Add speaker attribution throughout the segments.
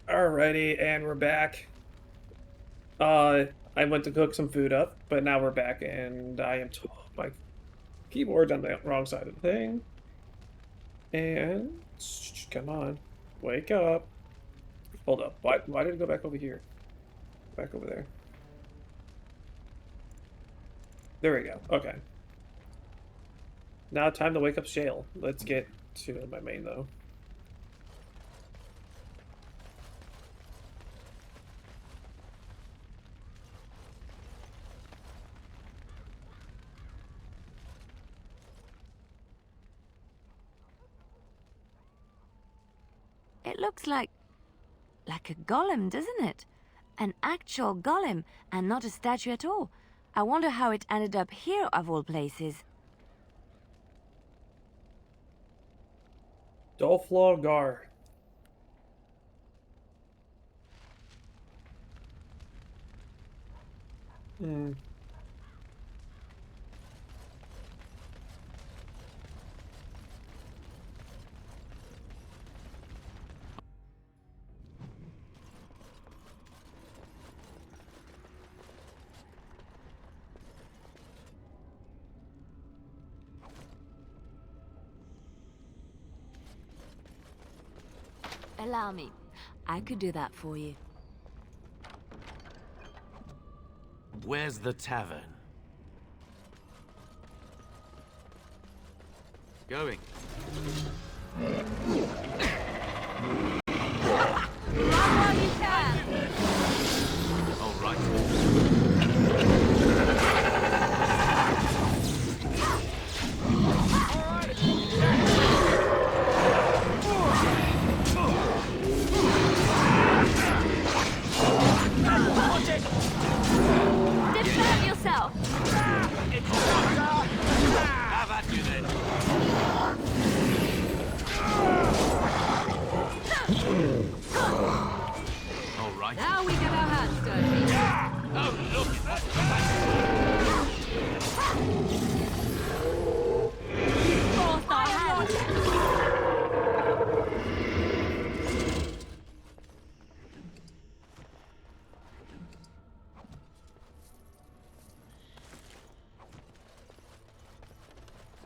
Speaker 1: Alrighty, and we're back. Uh, I went to cook some food up, but now we're back, and I am my keyboard's on the wrong side of the thing. And come on, wake up. Hold up. Why did it go back over here? Back over there. There we go. Okay. Now time to wake up Shale. Let's get to my main though.
Speaker 2: It looks like a golem, doesn't it? An actual golem, and not a statue at all. I wonder how it ended up here, of all places.
Speaker 1: Dolflaw Gar. Hmm.
Speaker 2: Allow me. I could do that for you.
Speaker 3: Where's the tavern? Going.
Speaker 2: Run while you can!
Speaker 3: All right.
Speaker 2: Defend yourself!
Speaker 3: Have at you then. All right.
Speaker 2: Now we get our hands dirty.
Speaker 3: Oh, look!
Speaker 2: Forth our hands!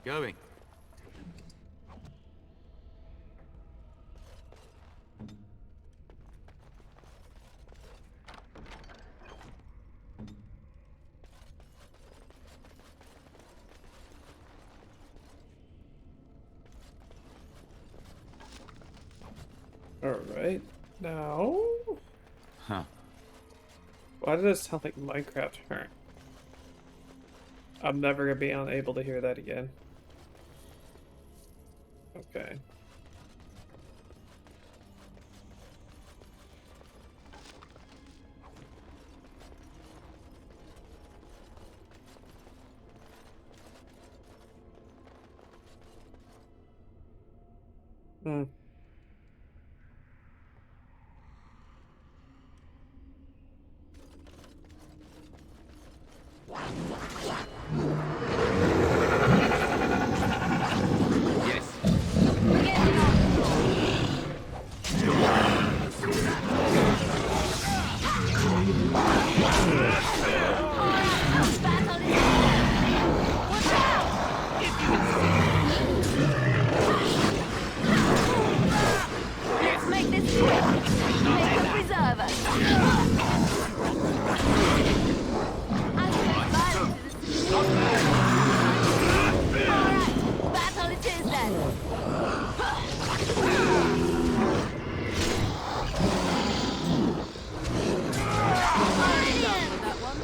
Speaker 3: Going.
Speaker 1: Alright. Now.
Speaker 3: Huh.
Speaker 1: Why did it sound like Minecraft? I'm never gonna be unable to hear that again. Okay. Hmm.
Speaker 3: Yes.
Speaker 2: Getting battle is Watch out! Let's make this quick! Make the preserver! Alright, battle it is then! That one.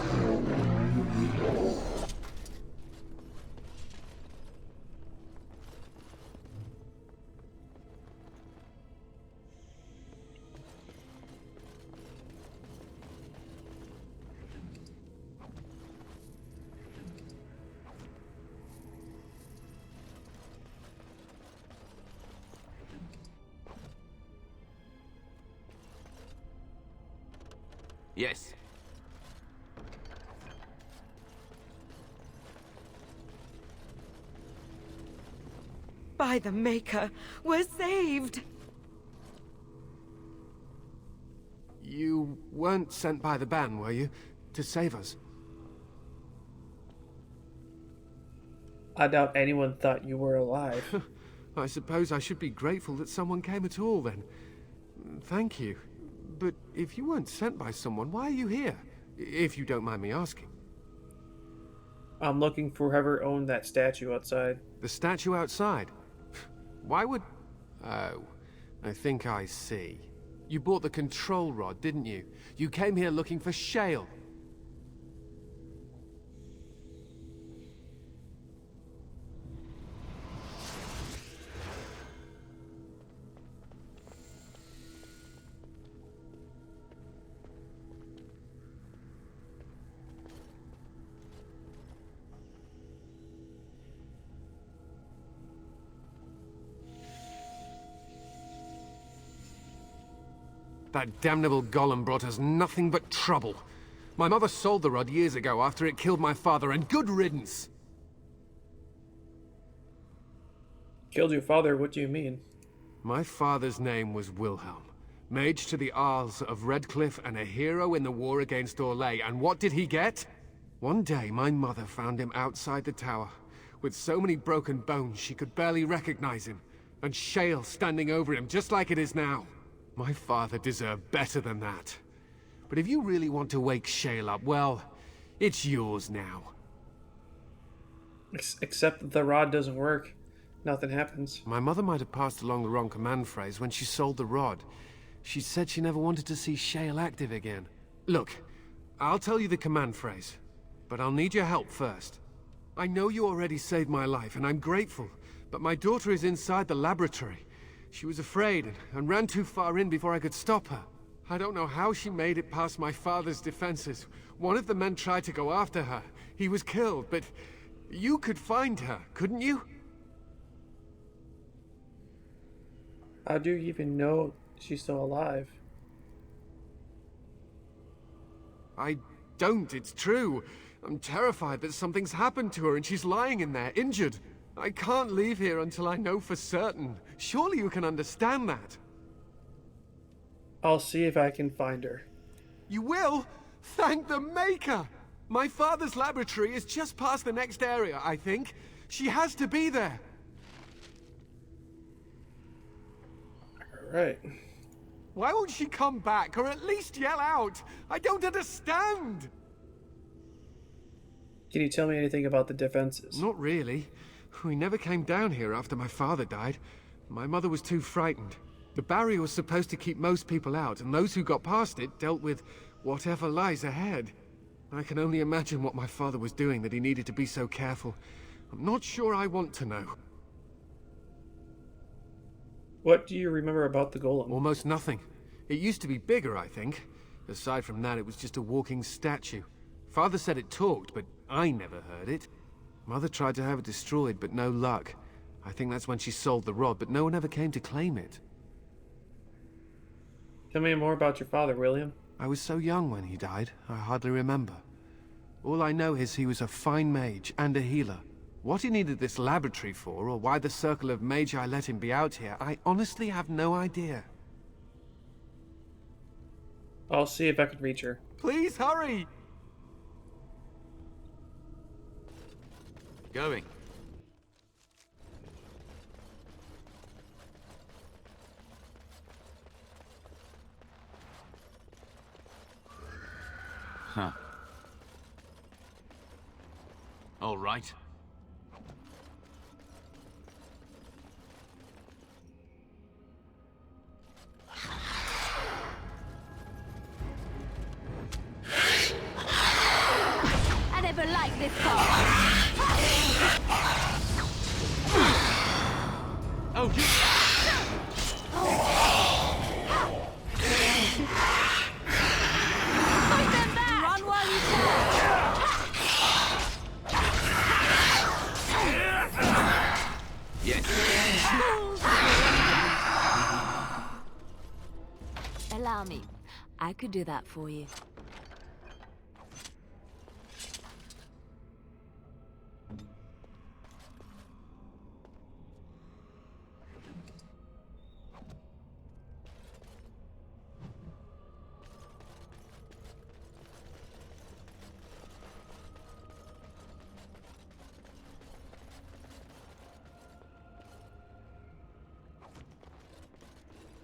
Speaker 3: Yes.
Speaker 4: By the Maker, we're saved! weren't sent by the band, were you? To save us?
Speaker 1: I doubt anyone thought you were alive.
Speaker 4: I suppose I should be grateful that someone came at all, then. Thank you. But if you weren't sent by someone, why are you here? If you don't mind me asking.
Speaker 1: I'm looking for whoever owned that statue outside.
Speaker 4: The statue outside? Why would... Oh, I think I see. You bought the control rod, didn't you? You came here looking for shale. That damnable golem brought us nothing but trouble. My mother sold the rod years ago after it killed my father, and good riddance!
Speaker 1: Killed your father? What do you mean?
Speaker 4: My father's name was Wilhelm, mage to the Arls of Redcliffe and a hero in the war against Orlais, and what did he get? One day, my mother found him outside the tower, with so many broken bones she could barely recognize him, and shale standing over him just like it is now. My father deserved better than that. But if you really want to wake Shale up, well, it's yours now.
Speaker 1: Except that the rod doesn't work. Nothing happens.
Speaker 4: My mother might have passed along the wrong command phrase when she sold the rod. She said she never wanted to see Shale active again. Look, I'll tell you the command phrase, but I'll need your help first. I know you already saved my life, and I'm grateful, but my daughter is inside the laboratory. She was afraid and ran too far in before I could stop her. I don't know how she made it past my father's defenses. One of the men tried to go after her. He was killed, but you could find her, couldn't you?
Speaker 1: How do you even know she's still alive?
Speaker 4: I don't, it's true. I'm terrified that something's happened to her and she's lying in there, injured. I can't leave here until I know for certain. Surely you can understand that.
Speaker 1: I'll see if I can find her.
Speaker 4: You will? Thank the Maker! My father's laboratory is just past the next area, I think. She has to be there.
Speaker 1: Alright.
Speaker 4: Why won't she come back, or at least yell out? I don't understand!
Speaker 1: Can you tell me anything about the defenses?
Speaker 4: Not really. We never came down here after my father died. My mother was too frightened. The barrier was supposed to keep most people out, and those who got past it dealt with whatever lies ahead. I can only imagine what my father was doing that he needed to be so careful. I'm not sure I want to know.
Speaker 1: What do you remember about the golem?
Speaker 4: Almost nothing. It used to be bigger, I think. Aside from that, it was just a walking statue. Father said it talked, but I never heard it. Mother tried to have it destroyed, but no luck. I think that's when she sold the rod, but no one ever came to claim it.
Speaker 1: Tell me more about your father, William.
Speaker 4: I was so young when he died, I hardly remember. All I know is he was a fine mage and a healer. What he needed this laboratory for, or why the circle of magi let him be out here, I honestly have no idea.
Speaker 1: I'll see if I can reach her.
Speaker 4: Please hurry!
Speaker 3: Going. Huh. All right.
Speaker 2: I never liked this car.
Speaker 3: Oh, you...
Speaker 2: Push them back! Run while you can!
Speaker 3: Yes.
Speaker 2: Allow me. I could do that for you.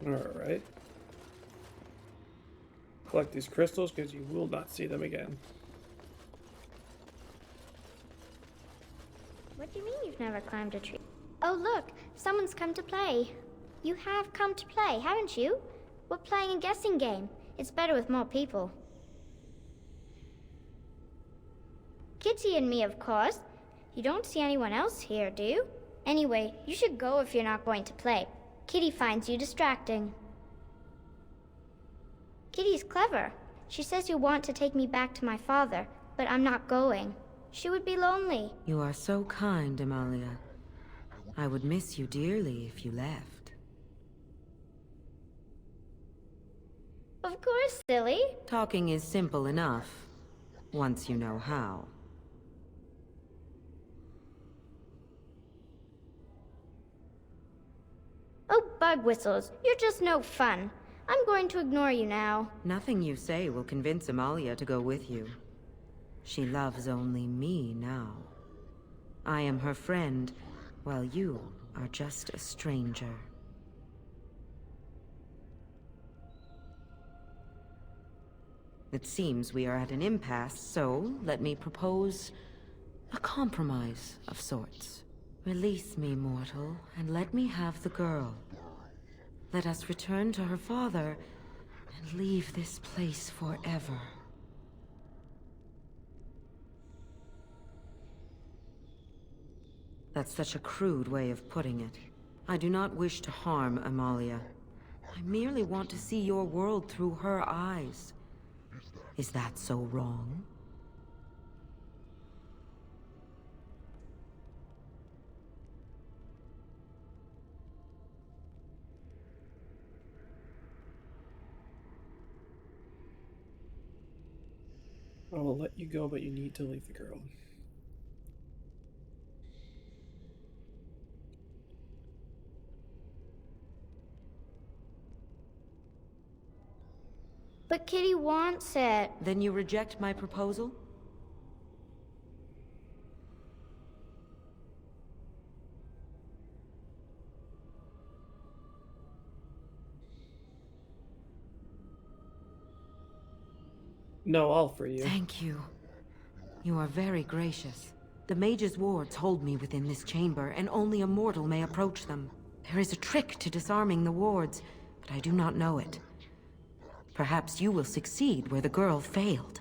Speaker 1: Alright. Collect these crystals because you will not see them again.
Speaker 5: What do you mean you've never climbed a tree? Oh, look, someone's come to play. You have come to play, haven't you? We're playing a guessing game. It's better with more people. Kitty and me, of course. You don't see anyone else here, do you? Anyway, you should go if you're not going to play. Kitty finds you distracting. Kitty's clever. She says you want to take me back to my father, but I'm not going. She would be lonely.
Speaker 6: You are so kind, Amalia. I would miss you dearly if you left.
Speaker 5: Of course, silly.
Speaker 6: Talking is simple enough, once you know how.
Speaker 5: Oh, bug whistles, you're just no fun. I'm going to ignore you now.
Speaker 6: Nothing you say will convince Amalia to go with you. She loves only me now. I am her friend, while you are just a stranger. It seems we are at an impasse, so let me propose a compromise of sorts. Release me, mortal, and let me have the girl. Let us return to her father and leave this place forever. That's such a crude way of putting it. I do not wish to harm Amalia. I merely want to see your world through her eyes. Is that so wrong?
Speaker 1: I will let you go, but you need to leave the girl.
Speaker 5: But Kitty wants it.
Speaker 6: Then you reject my proposal?
Speaker 1: No, all for you.
Speaker 6: Thank you. You are very gracious. The mage's wards hold me within this chamber, and only a mortal may approach them. There is a trick to disarming the wards, but I do not know it. Perhaps you will succeed where the girl failed.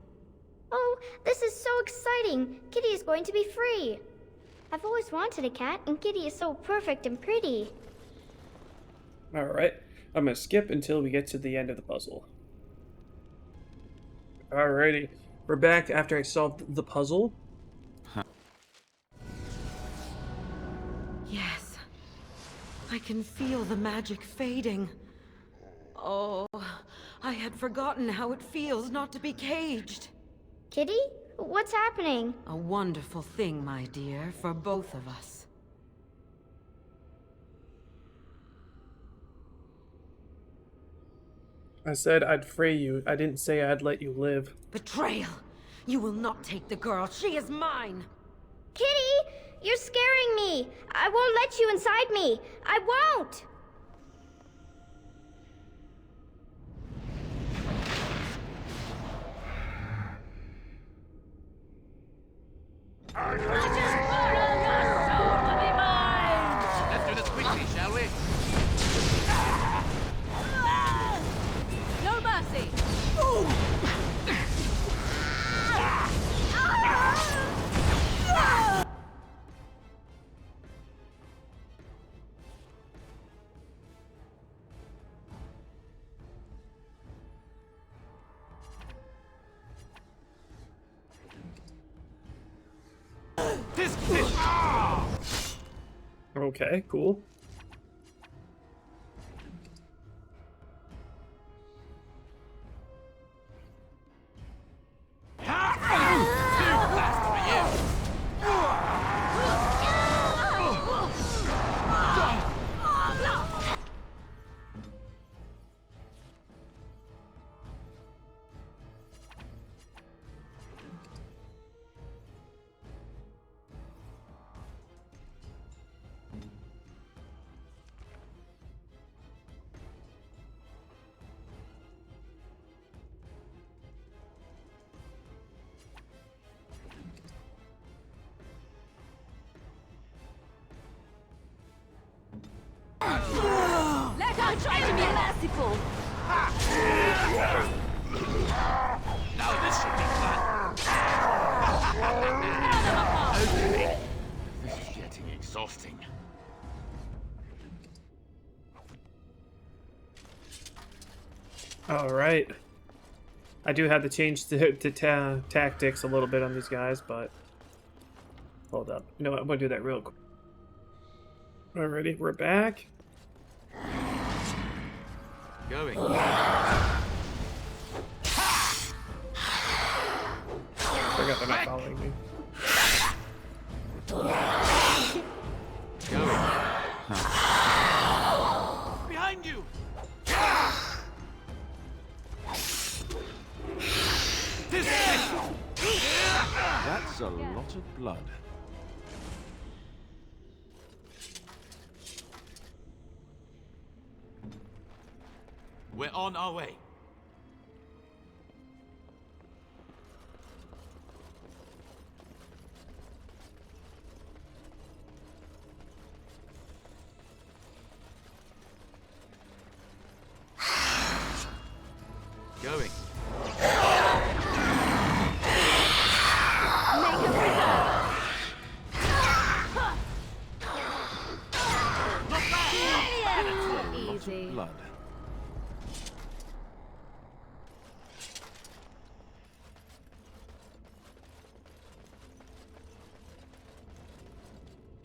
Speaker 5: Oh, this is so exciting. Kitty is going to be free. I've always wanted a cat, and Kitty is so perfect and pretty.
Speaker 1: Alright, I'm gonna skip until we get to the end of the puzzle. Alrighty, we're back after I solved the puzzle.
Speaker 6: Yes. I can feel the magic fading. Oh, I had forgotten how it feels not to be caged.
Speaker 5: Kitty? What's happening?
Speaker 6: A wonderful thing, my dear, for both of us.
Speaker 1: I said I'd free you. I didn't say I'd let you live.
Speaker 6: Betrayal! You will not take the girl. She is mine!
Speaker 5: Kitty! You're scaring me! I won't let you inside me! I won't!
Speaker 3: Let's do this quickly, shall we?
Speaker 2: No mercy!
Speaker 1: Okay, cool.
Speaker 3: Now this should be fun. Okay. This is getting exhausting.
Speaker 1: All right. I do have to change tactics a little bit on these guys, but hold up. You know what? I'm gonna do that real quick. Alrighty, we're back.
Speaker 3: Going.
Speaker 1: Forgot they're not following me.
Speaker 3: Going. Behind you. This way.
Speaker 7: That's a lot of blood.
Speaker 3: We're on our way. Going.
Speaker 2: Easy.
Speaker 7: Blood.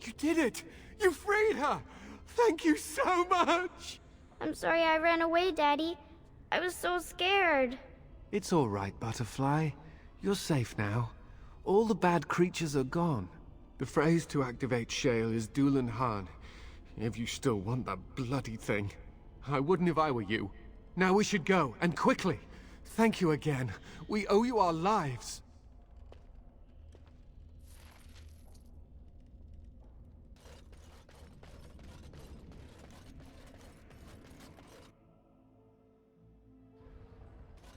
Speaker 4: You did it! You freed her! Thank you so much!
Speaker 5: I'm sorry I ran away, Daddy. I was so scared.
Speaker 4: It's all right, Butterfly. You're safe now. All the bad creatures are gone. The phrase to activate Shale is Doolan Han. If you still want that bloody thing. I wouldn't if I were you. Now we should go, and quickly. Thank you again. We owe you our lives.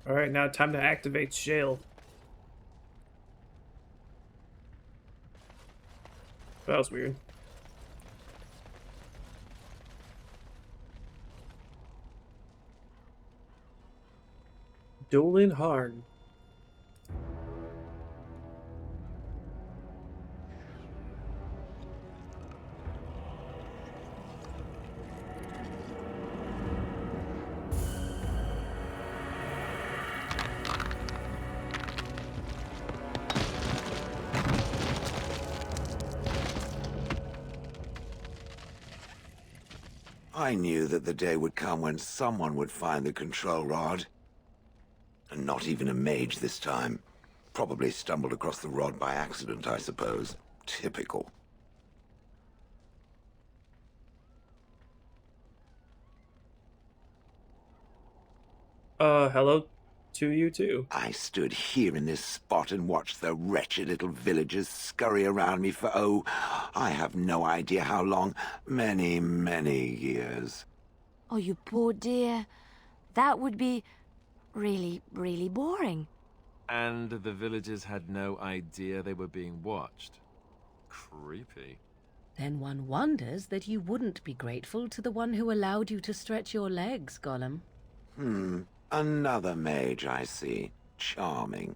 Speaker 1: Alright, now time to activate Shale. That was weird. Dolan Harn.
Speaker 8: I knew that the day would come when someone would find the control rod. And not even a mage this time. Probably stumbled across the rod by accident, I suppose. Typical.
Speaker 1: Hello to you too.
Speaker 8: I stood here in this spot and watched the wretched little villagers scurry around me for, oh, I have no idea how long. Many, many years.
Speaker 2: Oh, you poor dear. That would be really, really boring.
Speaker 7: And the villagers had no idea they were being watched. Creepy.
Speaker 9: Then one wonders that you wouldn't be grateful to the one who allowed you to stretch your legs, Gollum.
Speaker 8: Another mage, I see. Charming.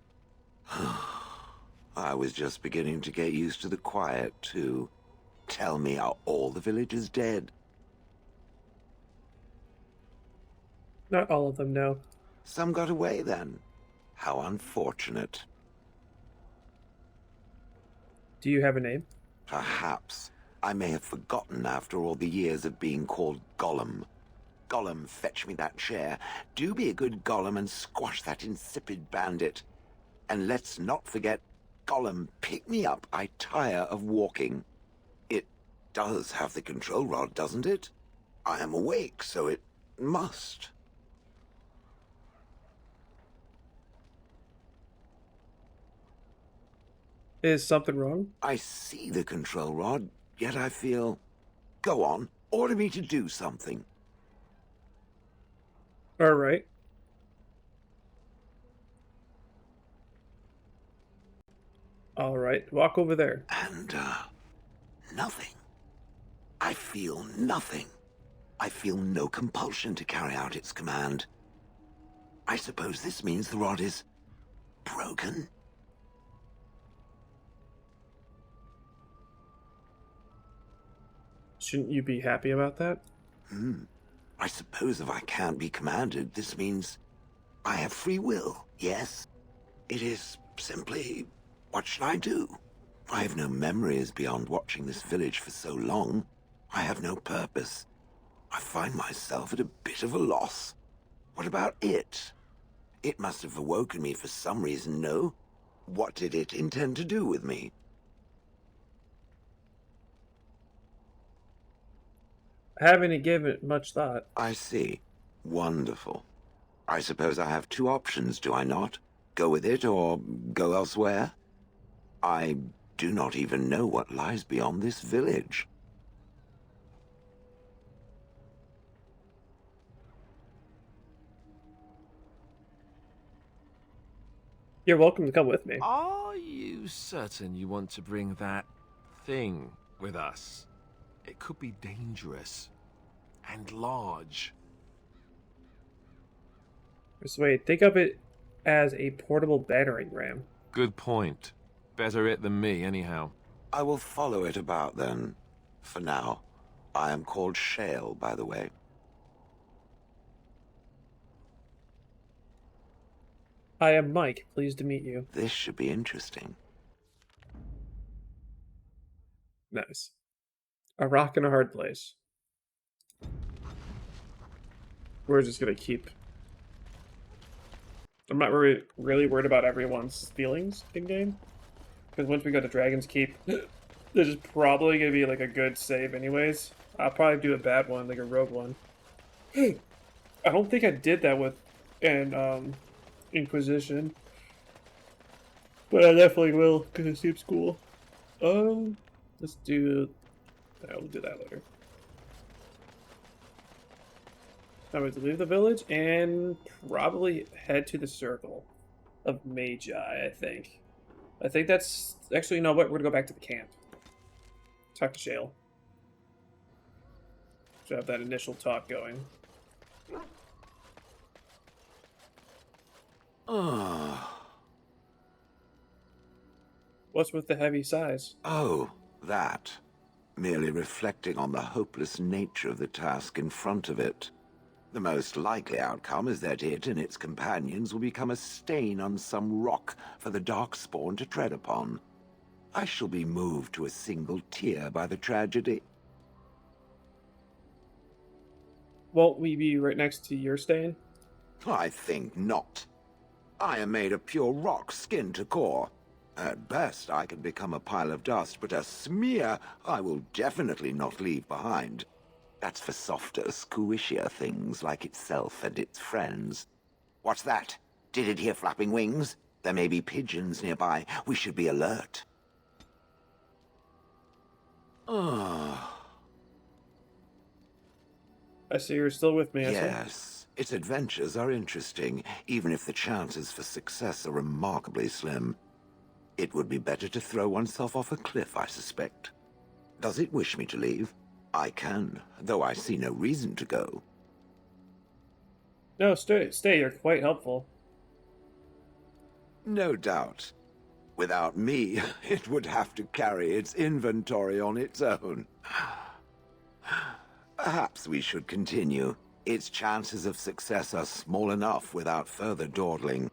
Speaker 8: I was just beginning to get used to the quiet, too. Tell me, are all the villagers dead?
Speaker 1: Not all of them, no.
Speaker 8: Some got away, then. How unfortunate.
Speaker 1: Do you have a name?
Speaker 8: Perhaps. I may have forgotten after all the years of being called Gollum. Gollum, fetch me that chair. Do be a good Gollum and squash that insipid bandit. And let's not forget, Gollum, pick me up. I tire of walking. It does have the control rod, doesn't it? I am awake, so it must.
Speaker 1: Is something wrong?
Speaker 8: I see the control rod, yet I feel... Go on, order me to do something.
Speaker 1: Alright. Alright, walk over there.
Speaker 8: And, nothing. I feel nothing. I feel no compulsion to carry out its command. I suppose this means the rod is broken?
Speaker 1: Shouldn't you be happy about that?
Speaker 8: I suppose if I can't be commanded, this means I have free will, yes? It is simply, what should I do? I have no memories beyond watching this village for so long. I have no purpose. I find myself at a bit of a loss. What about it? It must have awoken me for some reason, no? What did it intend to do with me?
Speaker 1: I haven't given it much thought.
Speaker 8: I see. Wonderful. I suppose I have two options, do I not? Go with it or go elsewhere? I do not even know what lies beyond this village.
Speaker 1: You're welcome to come with me.
Speaker 7: Are you certain you want to bring that thing with us? It could be dangerous and large.
Speaker 1: So wait, think of it as a portable battering ram.
Speaker 7: Good point. Better it than me, anyhow.
Speaker 8: I will follow it about then. For now. I am called Shale, by the way.
Speaker 1: I am Mike. Pleased to meet you.
Speaker 8: This should be interesting.
Speaker 1: Nice. A rock in a hard place. We're just gonna keep... I'm not really worried about everyone's feelings in-game. Because once we go to Dragon's Keep, there's probably gonna be like a good save anyways. I'll probably do a bad one, like a rogue one. I don't think I did that with an Inquisition. But I definitely will, because it seems cool. Let's do... I'll do that later. Time to leave the village and probably head to the Circle of Magi, I think. I think that's... Actually, you know what? We're gonna go back to the camp. Talk to Shale. Should have that initial talk going. What's with the heavy sighs?
Speaker 8: Oh, that. Merely reflecting on the hopeless nature of the task in front of it. The most likely outcome is that it and its companions will become a stain on some rock for the Darkspawn to tread upon. I shall be moved to a single tear by the tragedy.
Speaker 1: Won't we be right next to your stain?
Speaker 8: I think not. I am made of pure rock, skin to core. At best, I can become a pile of dust, but a smear I will definitely not leave behind. That's for softer, squishier things like itself and its friends. What's that? Did it hear flapping wings? There may be pigeons nearby. We should be alert.
Speaker 1: I see you're still with me,
Speaker 8: Yes, its adventures are interesting, even if the chances for success are remarkably slim. It would be better to throw oneself off a cliff, I suspect. Does it wish me to leave? I can, though I see no reason to go.
Speaker 1: No, stay. You're quite helpful.
Speaker 8: No doubt. Without me, it would have to carry its inventory on its own. Perhaps we should continue. Its chances of success are small enough without further dawdling.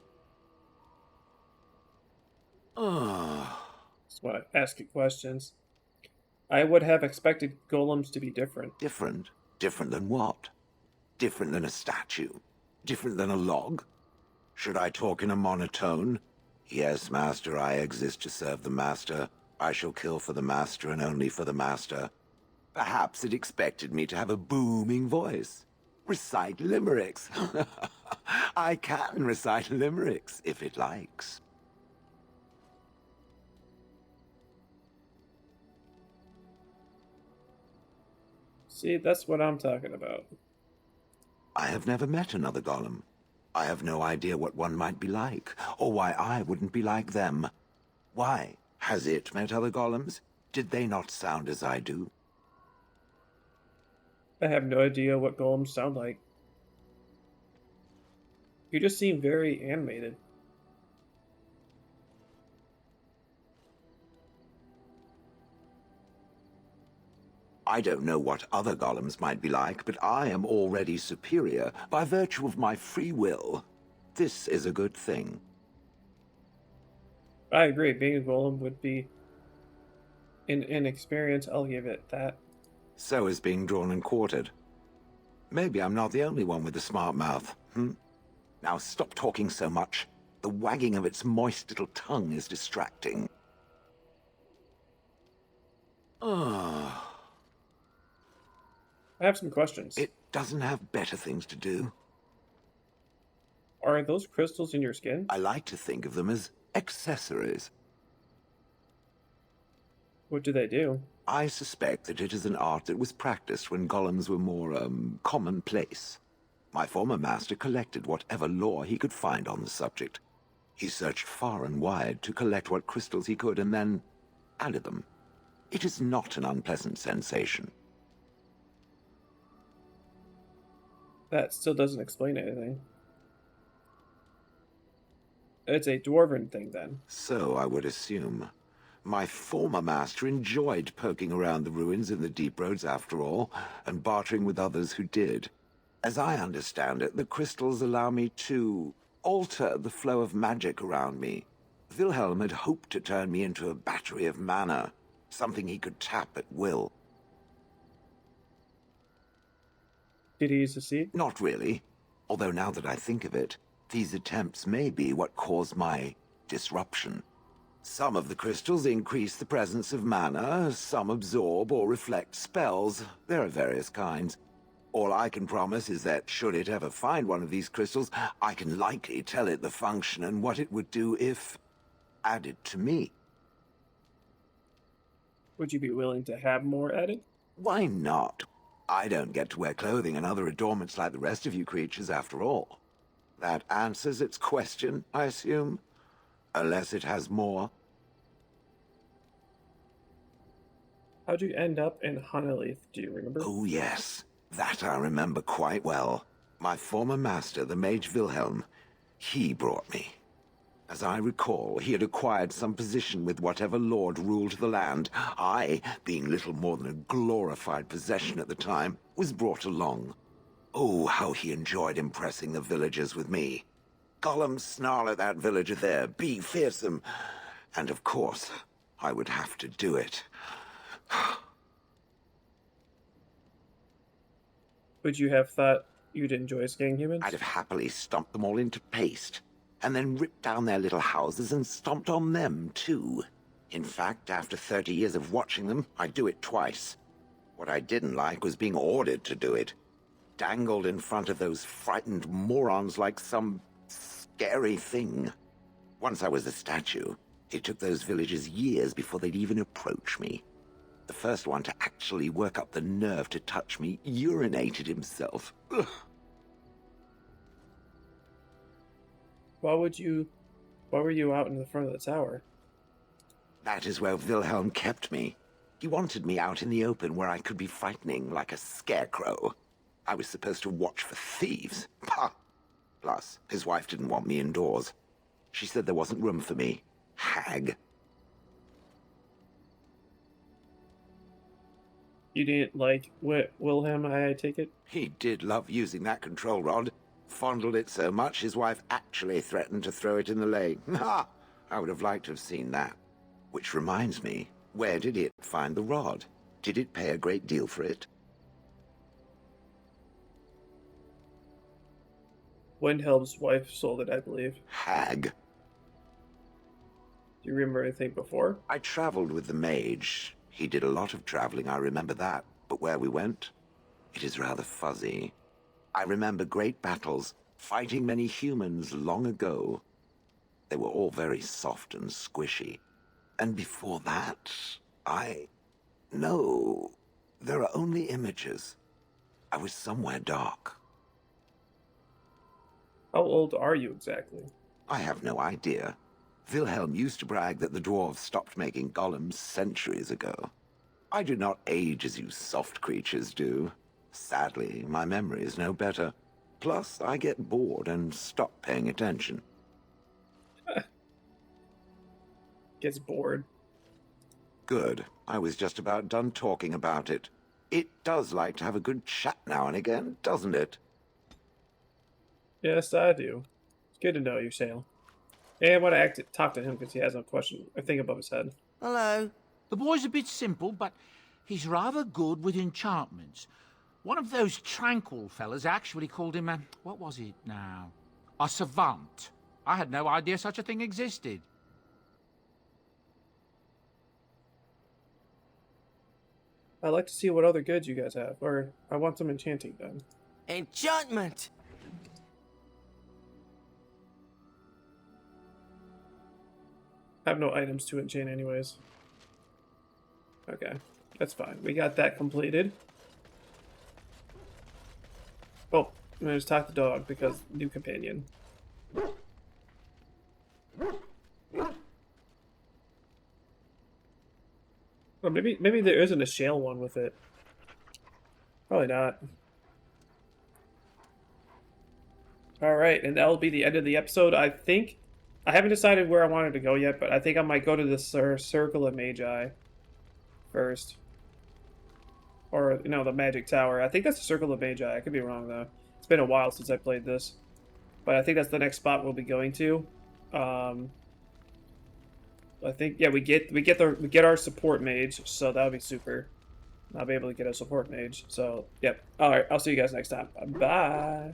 Speaker 1: That's why I ask you questions. I would have expected golems to be different.
Speaker 8: Different? Different than what? Different than a statue? Different than a log? Should I talk in a monotone? Yes, Master, I exist to serve the Master. I shall kill for the Master and only for the Master. Perhaps it expected me to have a booming voice. Recite limericks. I can recite limericks, if it likes.
Speaker 1: See, that's what I'm talking about.
Speaker 8: I have never met another golem. I have no idea what one might be like, or why I wouldn't be like them. Why? Has it met other golems? Did they not sound as I do?
Speaker 1: I have no idea what golems sound like. You just seem very animated.
Speaker 8: I don't know what other golems might be like, but I am already superior by virtue of my free will. This is a good thing.
Speaker 1: I agree. Being a golem would be an experience. I'll give it that.
Speaker 8: So is being drawn and quartered. Maybe I'm not the only one with a smart mouth, Now stop talking so much. The wagging of its moist little tongue is distracting. Ah.
Speaker 1: I have some questions.
Speaker 8: It doesn't have better things to do.
Speaker 1: Are those crystals in your skin?
Speaker 8: I like to think of them as accessories.
Speaker 1: What do they do?
Speaker 8: I suspect that it is an art that was practiced when golems were more, commonplace. My former master collected whatever lore he could find on the subject. He searched far and wide to collect what crystals he could and then added them. It is not an unpleasant sensation.
Speaker 1: That still doesn't explain anything. It's a dwarven thing, then.
Speaker 8: So I would assume. My former master enjoyed poking around the ruins in the deep roads after all, and bartering with others who did. As I understand it, the crystals allow me to alter the flow of magic around me. Wilhelm had hoped to turn me into a battery of mana, something he could tap at will.
Speaker 1: Did he succeed?
Speaker 8: Not really. Although now that I think of it, these attempts may be what caused my disruption. Some of the crystals increase the presence of mana, some absorb or reflect spells. There are various kinds. All I can promise is that should it ever find one of these crystals, I can likely tell it the function and what it would do if added to me.
Speaker 1: Would you be willing to have more added?
Speaker 8: Why not? I don't get to wear clothing and other adornments like the rest of you creatures after all. That answers its question, I assume? Unless it has more.
Speaker 1: How'd you end up in Honeyleaf, do you remember?
Speaker 8: Oh yes, that I remember quite well. My former master, the Mage Wilhelm, he brought me. As I recall, he had acquired some position with whatever lord ruled the land. I, being little more than a glorified possession at the time, was brought along. Oh, how he enjoyed impressing the villagers with me. Gollum snarl at that villager there, be fearsome. And of course, I would have to do it.
Speaker 1: Would you have thought you'd enjoy skinning humans?
Speaker 8: I'd have happily stomped them all into paste, and then ripped down their little houses and stomped on them, too. In fact, after 30 years of watching them, I'd do it twice. What I didn't like was being ordered to do it. Dangled in front of those frightened morons like some scary thing. Once I was a statue, it took those villagers years before they'd even approach me. The first one to actually work up the nerve to touch me urinated himself. Ugh.
Speaker 1: Why were you out in the front of the tower?
Speaker 8: That is where Wilhelm kept me. He wanted me out in the open where I could be frightening like a scarecrow. I was supposed to watch for thieves. Pah! Plus, his wife didn't want me indoors. She said there wasn't room for me. Hag.
Speaker 1: You didn't like Wilhelm, I take it?
Speaker 8: He did love using that control rod. Fondled it so much, his wife actually threatened to throw it in the lake. Ha! I would have liked to have seen that. Which reminds me, where did it find the rod? Did it pay a great deal for it?
Speaker 1: Windhelm's wife sold it, I believe.
Speaker 8: Hag.
Speaker 1: Do you remember anything before?
Speaker 8: I traveled with the mage. He did a lot of traveling, I remember that. But where we went, it is rather fuzzy. I remember great battles, fighting many humans long ago. They were all very soft and squishy. And before that, No, there are only images. I was somewhere dark.
Speaker 1: How old are you exactly?
Speaker 8: I have no idea. Wilhelm used to brag that the dwarves stopped making golems centuries ago. I do not age as you soft creatures do. Sadly, my memory is no better. Plus, I get bored and stop paying attention.
Speaker 1: Gets bored.
Speaker 8: Good. I was just about done talking about it. It does like to have a good chat now and again, doesn't it?
Speaker 1: Yes, I do. It's good to know you, Shale. And I want to talk to him because he has no question or thing above his head.
Speaker 10: Hello. The boy's a bit simple, but he's rather good with enchantments. One of those tranquil fellas actually called him a... what was it now? A savant. I had no idea such a thing existed.
Speaker 1: I'd like to see what other goods you guys have, or I want some enchanting done.
Speaker 11: Enchantment!
Speaker 1: I have no items to enchant anyways. Okay, that's fine. We got that completed. Oh, I'm gonna just talk to the dog because new companion. Or maybe there isn't a shale one with it. Probably not. Alright, and that'll be the end of the episode. I think I haven't decided where I wanted to go yet, but I think I might go to the Circle of Magi first. Or, you know, the Magic Tower. I think that's the Circle of Magi. I could be wrong, though. It's been a while since I played this. But I think that's the next spot we'll be going to. I think, yeah, we get our support mage, so that'll be super. I'll be able to get a support mage. So, yep. Alright, I'll see you guys next time. Bye.